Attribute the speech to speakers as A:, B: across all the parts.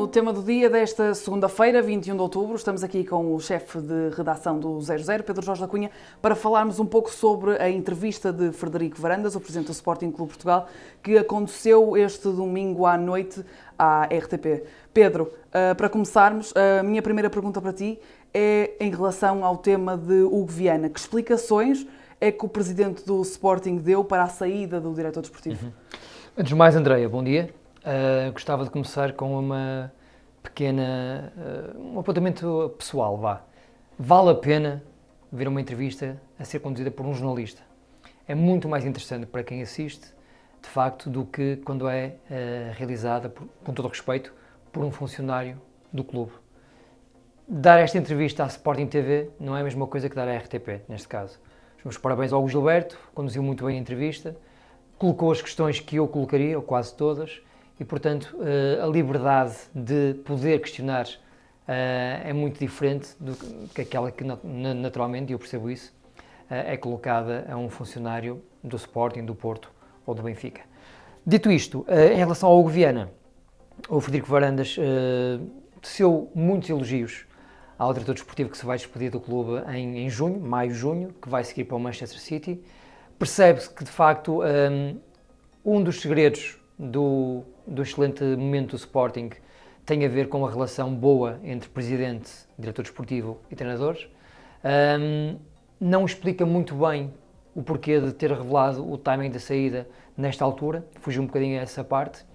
A: tema do dia desta segunda-feira, 21 de outubro. Estamos aqui com o chefe de redação do 00, Pedro Jorge da Cunha, para falarmos um pouco sobre a entrevista de Frederico Varandas, o presidente do Sporting Clube Portugal, que aconteceu este domingo à noite à RTP. Pedro, para começarmos, a minha primeira pergunta para ti é em relação ao tema de Hugo Viana. Que explicações é que o presidente do Sporting deu para a saída do diretor desportivo?
B: Antes de mais, Andreia, bom dia. Gostava de começar com uma pequena, um apontamento pessoal, vá. Vale a pena ver uma entrevista a ser conduzida por um jornalista. É muito mais interessante para quem assiste, de facto, do que quando é realizada, com todo o respeito, por um funcionário do clube. Dar esta entrevista à Sporting TV não é a mesma coisa que dar à RTP, neste caso. Os meus parabéns ao Gilberto, conduziu muito bem a entrevista, colocou as questões que eu colocaria, ou quase todas, e, portanto, a liberdade de poder questionar é muito diferente do que aquela que, naturalmente, e eu percebo isso, é colocada a um funcionário do Sporting, do Porto ou do Benfica. Dito isto, em relação ao Hugo Viana, o Frederico Varandas teceu muitos elogios ao diretor desportivo que se vai despedir do clube em junho, maio-junho, que vai seguir para o Manchester City. Percebe-se que, de facto, um dos segredos do excelente momento do Sporting tem a ver com a relação boa entre presidente, diretor desportivo e treinadores. Não explica muito bem o porquê de ter revelado o timing da saída nesta altura, fugiu um bocadinho a essa parte,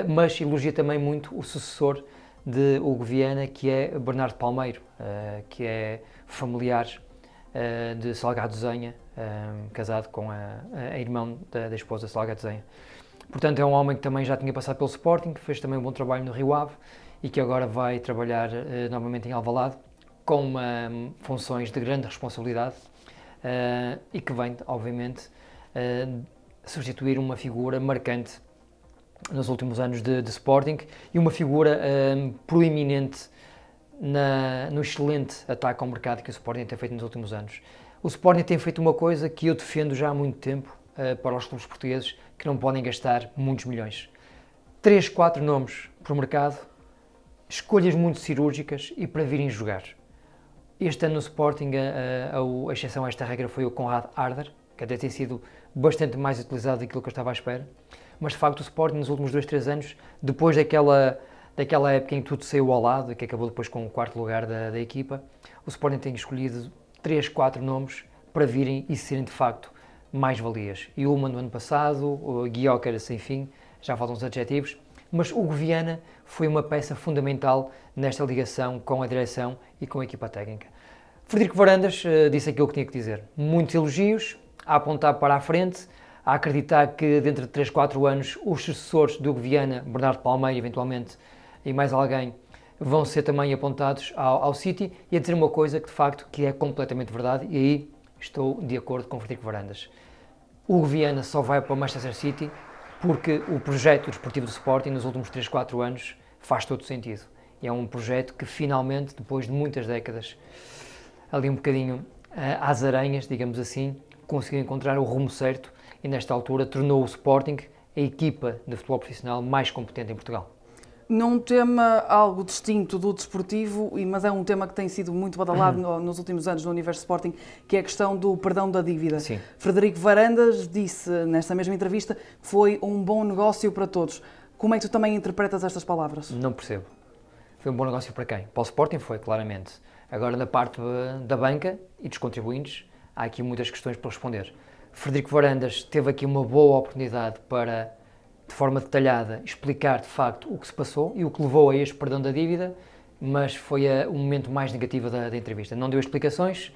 B: mas elogia também muito o sucessor de Hugo Viana, que é Bernardo Palmeiro, que é familiar de Salgado Zenha, casado com a irmã da esposa de Salgado Zenha. Portanto, é um homem que também já tinha passado pelo Sporting, que fez também um bom trabalho no Rio Ave e que agora vai trabalhar novamente em Alvalade com funções de grande responsabilidade e que vem, obviamente, substituir uma figura marcante nos últimos anos de Sporting e uma figura proeminente no excelente ataque ao mercado que o Sporting tem feito nos últimos anos. O Sporting tem feito uma coisa que eu defendo já há muito tempo para os clubes portugueses que não podem gastar muitos milhões. 3, 4 nomes por mercado, escolhas muito cirúrgicas e para virem jogar. Este ano no Sporting, a exceção a esta regra foi o Konrad Arder, que até tem sido bastante mais utilizado daquilo que eu estava à espera. Mas, de facto, o Sporting nos últimos 2, 3 anos, depois daquela época em que tudo saiu ao lado, que acabou depois com o 4º lugar da equipa, o Sporting tem escolhido 3, 4 nomes para virem e serem, de facto, mais-valias. Yulman no ano passado, o Gyökeres sem fim, já faltam os adjetivos, mas Hugo Viana foi uma peça fundamental nesta ligação com a direção e com a equipa técnica. Frederico Varandas disse aquilo que tinha que dizer. Muitos elogios, a apontar para a frente, a acreditar que dentro de 3, 4 anos os sucessores do Hugo Viana, Bernardo Palmeiro, eventualmente, e mais alguém, vão ser também apontados ao City e a dizer uma coisa que, de facto, que é completamente verdade e aí estou de acordo com Frederico Varandas. O Hugo Viana só vai para o Manchester City porque o projeto desportivo do Sporting nos últimos 3, 4 anos faz todo sentido. E é um projeto que finalmente, depois de muitas décadas, ali um bocadinho às aranhas, digamos assim, conseguiu encontrar o rumo certo e nesta altura tornou o Sporting a equipa de futebol profissional mais competente em Portugal.
A: Num tema algo distinto do desportivo, mas é um tema que tem sido muito badalado nos últimos anos no universo Sporting, que é a questão do perdão da dívida.
B: Sim.
A: Frederico Varandas disse nesta mesma entrevista que foi um bom negócio para todos. Como é que tu também interpretas estas palavras?
B: Não percebo. Foi um bom negócio para quem? Para o Sporting foi, claramente. Agora, na parte da banca e dos contribuintes, há aqui muitas questões para responder. Frederico Varandas teve aqui uma boa oportunidade para, de forma detalhada, explicar de facto o que se passou e o que levou a este perdão da dívida, mas foi o momento mais negativo da entrevista. Não deu explicações,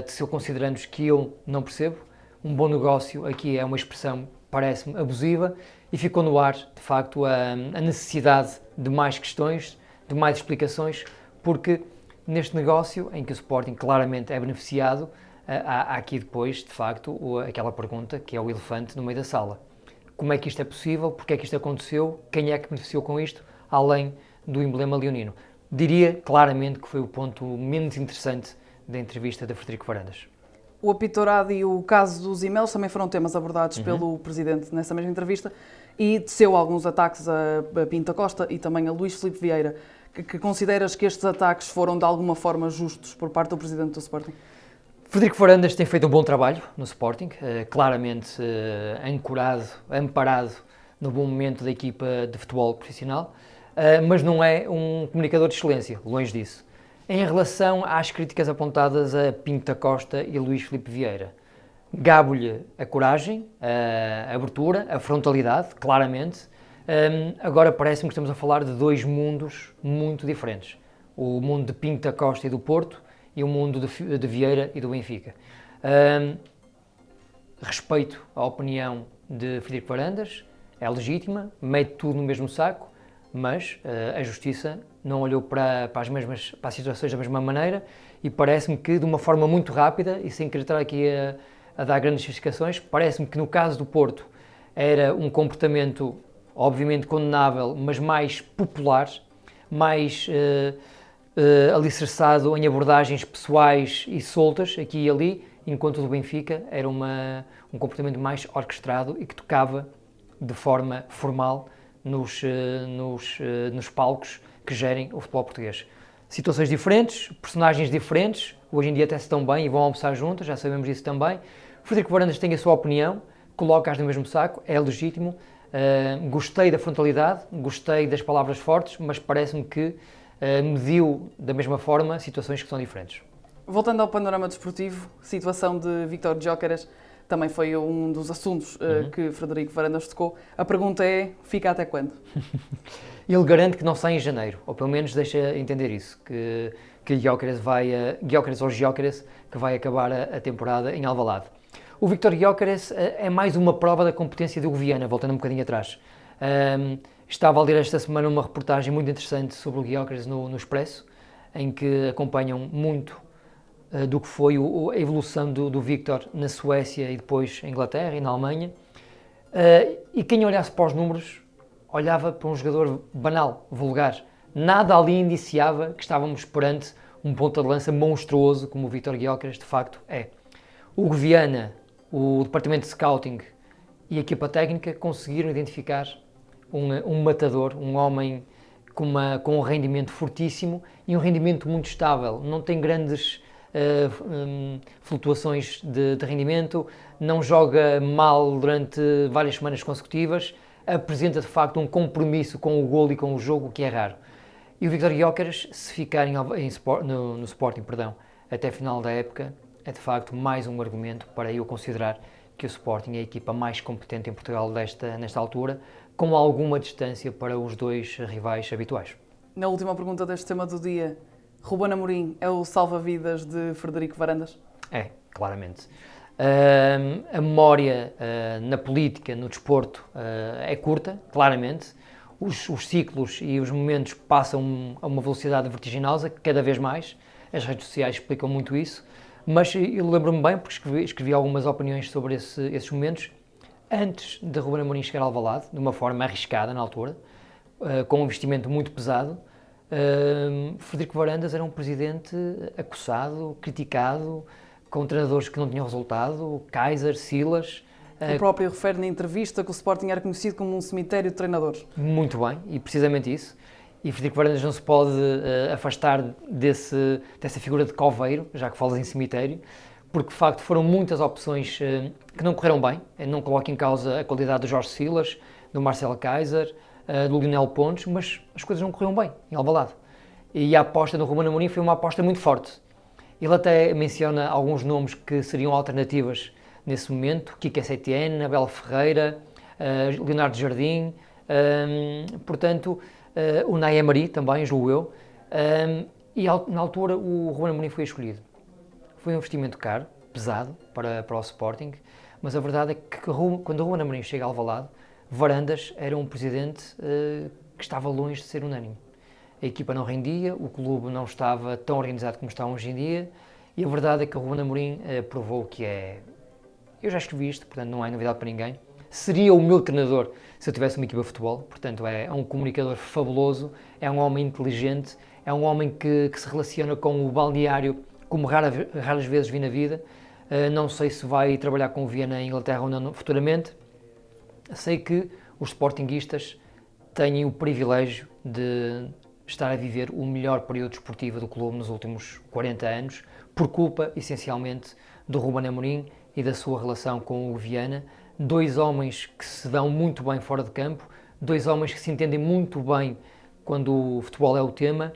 B: se consideramos que eu não percebo. Um bom negócio aqui é uma expressão, parece-me, abusiva e ficou no ar, de facto, a necessidade de mais questões, de mais explicações, porque neste negócio, em que o Sporting claramente é beneficiado, há aqui depois, de facto, aquela pergunta que é o elefante no meio da sala. Como é que isto é possível? Porque é que isto aconteceu? Quem é que beneficiou com isto? Além do emblema leonino. Diria claramente que foi o ponto menos interessante da entrevista de Frederico Varandas.
A: O apitorado e o caso dos e-mails também foram temas abordados pelo Presidente nessa mesma entrevista. e teceu alguns ataques a Pinto Costa e também a Luís Filipe Vieira. Que consideras que estes ataques foram de alguma forma justos por parte do presidente do Sporting?
B: Frederico Varandas tem feito um bom trabalho no Sporting, claramente ancorado, amparado no bom momento da equipa de futebol profissional, mas não é um comunicador de excelência, longe disso. Em relação às críticas apontadas a Pinto Costa e Luís Filipe Vieira, gabo-lhe a coragem, a abertura, a frontalidade, claramente. Agora parece-me que estamos a falar de dois mundos muito diferentes. O mundo de Pinto Costa e do Porto e o mundo de Vieira e do Benfica. Respeito a opinião de Frederico Varandas, é legítima, mete tudo no mesmo saco, mas a Justiça não olhou para as situações da mesma maneira e parece-me que de uma forma muito rápida, e sem querer estar aqui a dar grandes justificações, parece-me que no caso do Porto era um comportamento obviamente condenável, mas mais popular, mais alicerçado em abordagens pessoais e soltas, aqui e ali, enquanto o do Benfica era um comportamento mais orquestrado e que tocava de forma formal nos palcos que gerem o futebol português. Situações diferentes, personagens diferentes, hoje em dia até se estão bem e vão almoçar juntos, já sabemos isso também. Frederico Varandas tem a sua opinião, coloca-as no mesmo saco, é legítimo. Gostei da frontalidade, gostei das palavras fortes, mas parece-me que mediu da mesma forma situações que são diferentes.
A: Voltando ao panorama desportivo, a situação de Víctor Gyökeres também foi um dos assuntos que Frederico Varandas tocou. A pergunta é, fica até quando?
B: Ele garante que não sai em janeiro, ou pelo menos deixa entender isso, que Gyökeres que vai acabar a temporada em Alvalade. O Víctor Gyökeres é mais uma prova da competência do Viana, voltando um bocadinho atrás. Estava a ler esta semana uma reportagem muito interessante sobre o Gyökeres no Expresso, em que acompanham muito do que foi a evolução do Víctor na Suécia e depois em Inglaterra e na Alemanha. E quem olhasse para os números, olhava para um jogador banal, vulgar. Nada ali indiciava que estávamos perante um ponta de lança monstruoso como o Víctor Gyökeres de facto é. O Viana, o departamento de scouting e a equipa técnica conseguiram identificar um matador, um homem com um rendimento fortíssimo e um rendimento muito estável. Não tem grandes flutuações de rendimento, não joga mal durante várias semanas consecutivas, apresenta de facto um compromisso com o golo e com o jogo que é raro. E o Víctor Gyökeres, se ficar no Sporting, até a final da época, é de facto mais um argumento para eu considerar que o Sporting é a equipa mais competente em Portugal nesta altura, com alguma distância para os dois rivais habituais.
A: Na última pergunta deste tema do dia, Ruben Amorim é o salva-vidas de Frederico Varandas?
B: É, claramente. A memória na política, no desporto, é curta, claramente. Os ciclos e os momentos passam a uma velocidade vertiginosa, cada vez mais. As redes sociais explicam muito isso. Mas eu lembro-me bem, porque escrevi algumas opiniões sobre esses momentos, antes de Ruben Amorim chegar ao Alvalade, de uma forma arriscada na altura, com um investimento muito pesado. Frederico Varandas era um presidente acossado, criticado, com treinadores que não tinham resultado, Kaiser, Silas.
A: O próprio refere na entrevista que o Sporting era conhecido como um cemitério de treinadores.
B: Muito bem, e precisamente isso. E Frederico Varandas não se pode afastar dessa figura de coveiro, já que falas em cemitério, porque de facto foram muitas opções que não correram bem. Eu não coloco em causa a qualidade do Jorge Silas, do Marcelo Kaiser, do Lionel Pontes, mas as coisas não correram bem em Alvalade. E a aposta do Ruben Amorim foi uma aposta muito forte. Ele até menciona alguns nomes que seriam alternativas nesse momento: Quique Setien, Abel Ferreira, Leonardo Jardim, portanto, o Unai Emery também, julgo eu, e na altura o Ruben Amorim foi escolhido. Foi um investimento caro, pesado para o Sporting, mas a verdade é que quando o Ruben Amorim chega ao Alvalade, Varandas era um presidente que estava longe de ser unânime. A equipa não rendia, o clube não estava tão organizado como está hoje em dia, e a verdade é que o Ruben Amorim provou que é... Eu já escrevi isto, portanto não é novidade para ninguém. Seria o meu treinador se eu tivesse uma equipa de futebol, portanto é um comunicador fabuloso, é um homem inteligente, é um homem que se relaciona com o balneário como raras vezes vi na vida. Não sei se vai trabalhar com o Viana em Inglaterra ou não futuramente. Sei que os sportinguistas têm o privilégio de estar a viver o melhor período desportivo do clube nos últimos 40 anos, por culpa, essencialmente, do Ruben Amorim e da sua relação com o Viana, dois homens que se dão muito bem fora de campo, dois homens que se entendem muito bem quando o futebol é o tema.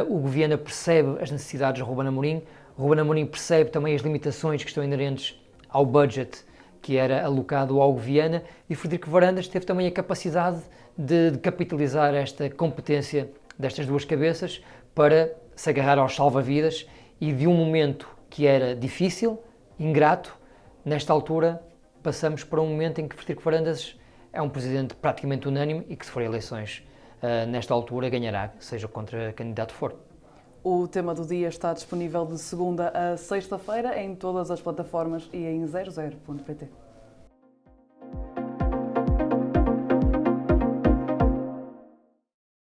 B: O Viana percebe as necessidades do Ruben Amorim, o Ruben Amorim percebe também as limitações que estão inerentes ao budget que era alocado ao Viana, e Frederico Varandas teve também a capacidade de capitalizar esta competência destas duas cabeças para se agarrar aos salva-vidas e de um momento que era difícil, ingrato, nesta altura passamos para um momento em que Frederico Varandas é um presidente praticamente unânime e que, se for eleições nesta altura, ganhará, seja contra candidato for.
A: O tema do dia está disponível de segunda a sexta-feira em todas as plataformas e em 00.pt.